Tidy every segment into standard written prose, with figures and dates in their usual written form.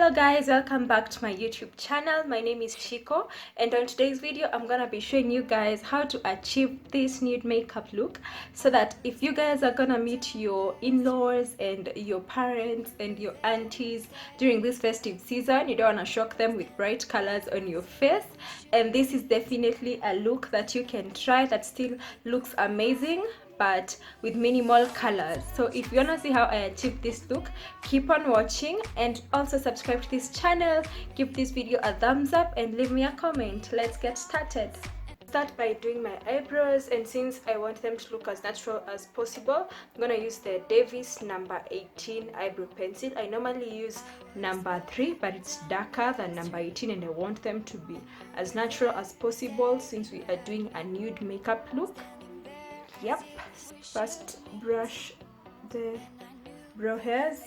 Hello guys, welcome back to my YouTube channel. My name is Chico, and on today's video I'm gonna be showing you guys how to achieve this nude makeup look, so that if you guys are gonna meet your in-laws and your parents and your aunties during this festive season, you don't want to shock them with bright colors on your face. And this is definitely a look that you can try that still looks amazing but with minimal colors. So if you want to see how I achieved this look, keep on watching, and also subscribe to this channel, give this video a thumbs up and leave me a comment. Let's get started. Start by doing my eyebrows, and since I want them to look as natural as possible, I'm gonna use the Davis number 18 eyebrow pencil. I normally use number 3, but it's darker than number 18 and I want them to be as natural as possible since we are doing a nude makeup look. Yep, first brush the brow hairs.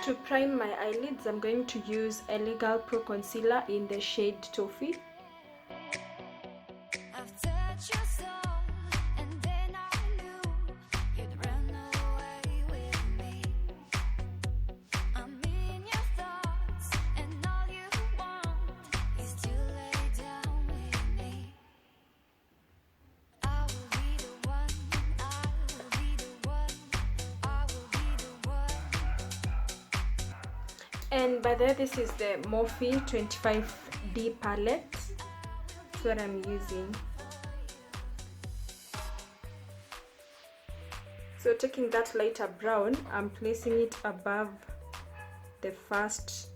To prime my eyelids, I'm going to use a Legal Pro Concealer in the shade Toffee. And by the way, this is the Morphe 25D palette. That's what I'm using. So taking that lighter brown, I'm placing it above the first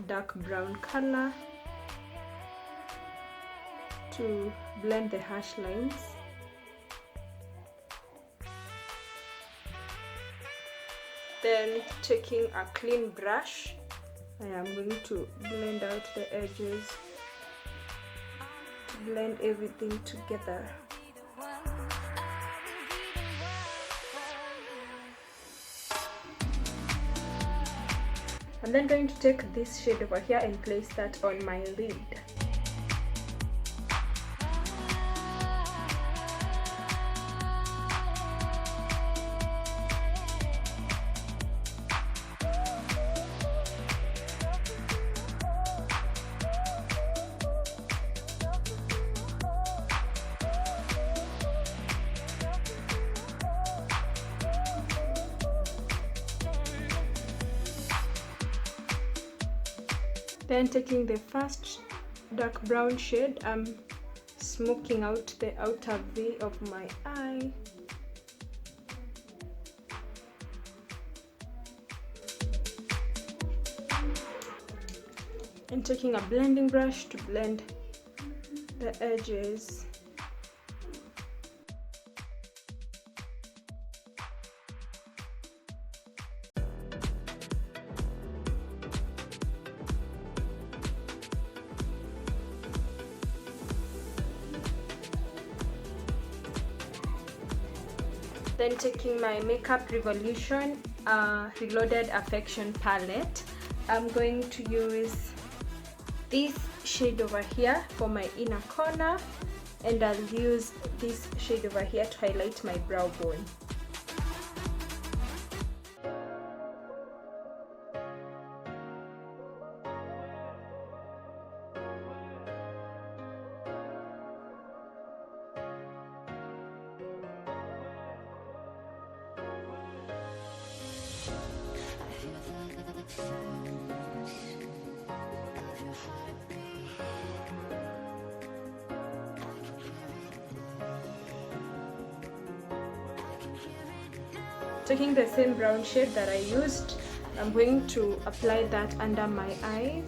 dark brown color to blend the harsh lines. Then taking a clean brush, I am going to blend out the edges, blend everything together. I'm then going to take this shade over here and place that on my lid. Then taking the first dark brown shade, I'm smoking out the outer V of my eye. And taking a blending brush to blend the edges. Then taking my Makeup Revolution Reloaded Affection palette, I'm going to use this shade over here for my inner corner, and I'll use this shade over here to highlight my brow bone. taking the same brown shade that I used, I'm going to apply that under my eyes.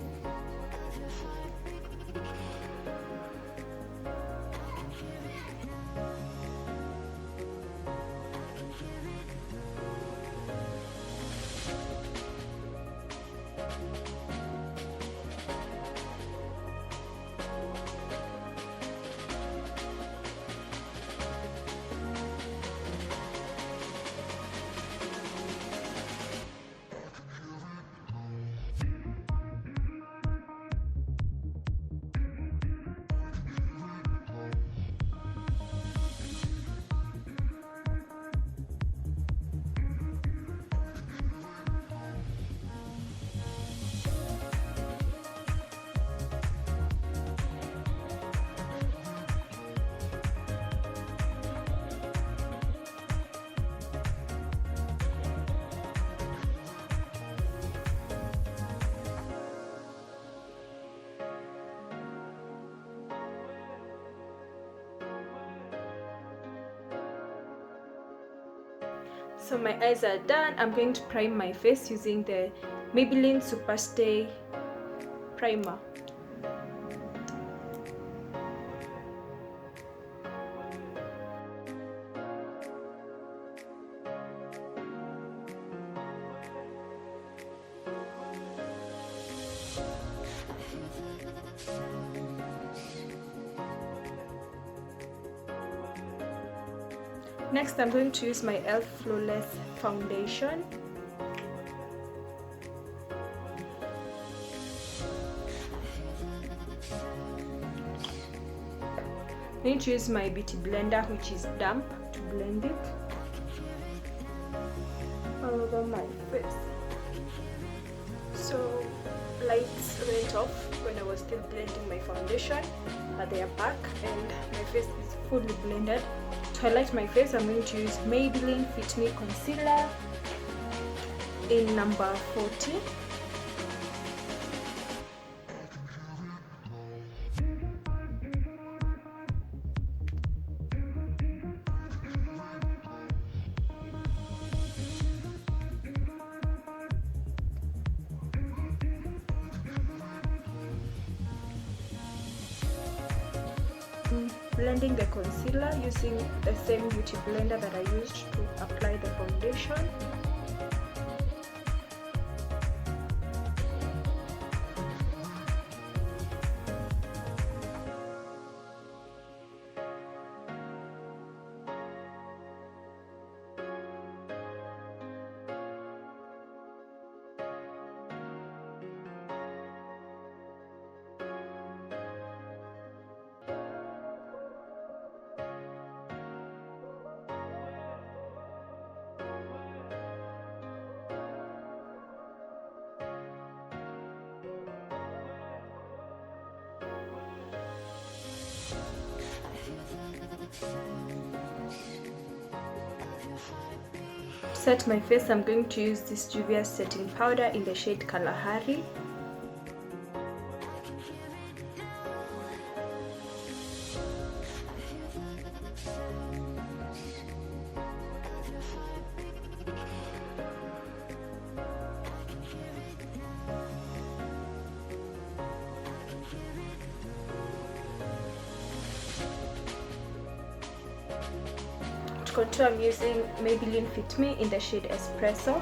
So my eyes are done. I'm going to prime my face using the Maybelline Superstay primer. Next, I'm going to use my e.l.f. Flawless foundation. I'm going to use my beauty blender, which is damp, to blend it all over my face. So lights went off when I was still blending my foundation, but they are back and my face is fully blended. To highlight my face, I'm going to use Maybelline Fit Me Concealer in number 40. Blending the concealer using the same beauty blender that I used to apply the foundation. To set my face, I'm going to use this Juvias setting powder in the shade Kalahari. To contour, I'm using Maybelline Fit Me in the shade Espresso.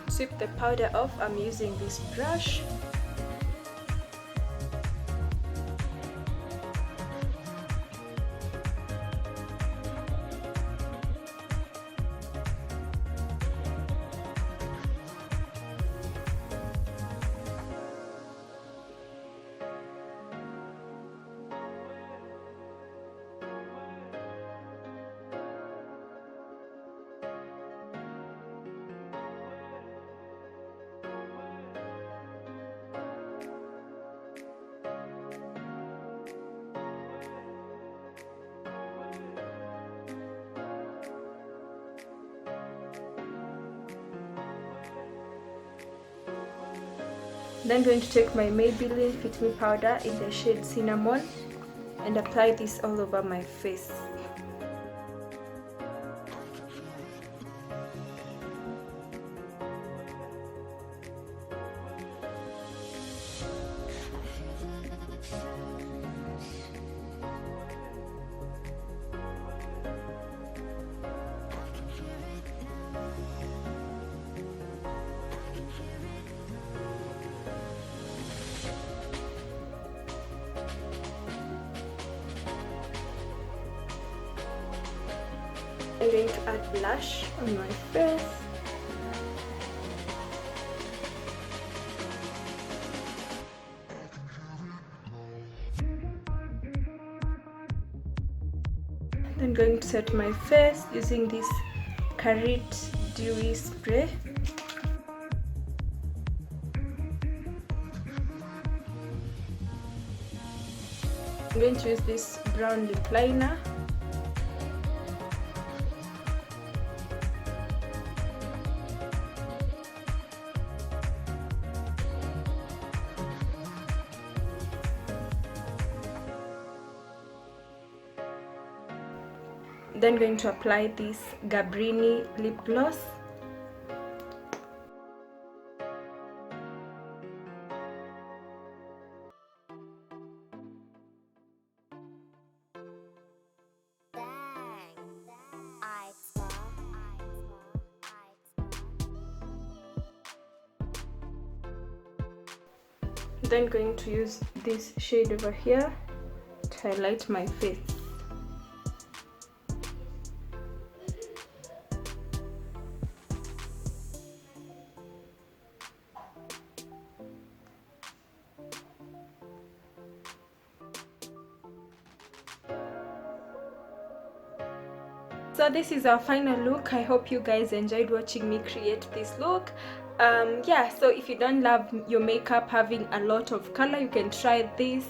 Sweep the powder off, I'm using this brush. Then going to take my Maybelline Fit Me powder in the shade Cinnamon and apply this all over my face. I'm going to add blush on my face. Then going to set my face using this Carrot Dewy Spray. I'm going to use this brown lip liner. Then going to apply this Gabrini Lipgloss. Then going to use this shade over here to highlight my face. So this is our final look. I hope you guys enjoyed watching me create this look. Yeah, so if you don't love your makeup having a lot of color, you can try these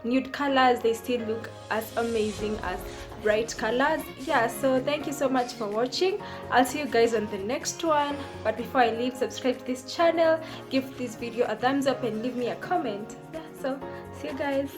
nude colors. They still look as amazing as bright colors. Yeah, so thank you so much for watching. I'll see you guys on the next one, but before I leave, subscribe to this channel, give this video a thumbs up and leave me a comment. Yeah, so see you guys.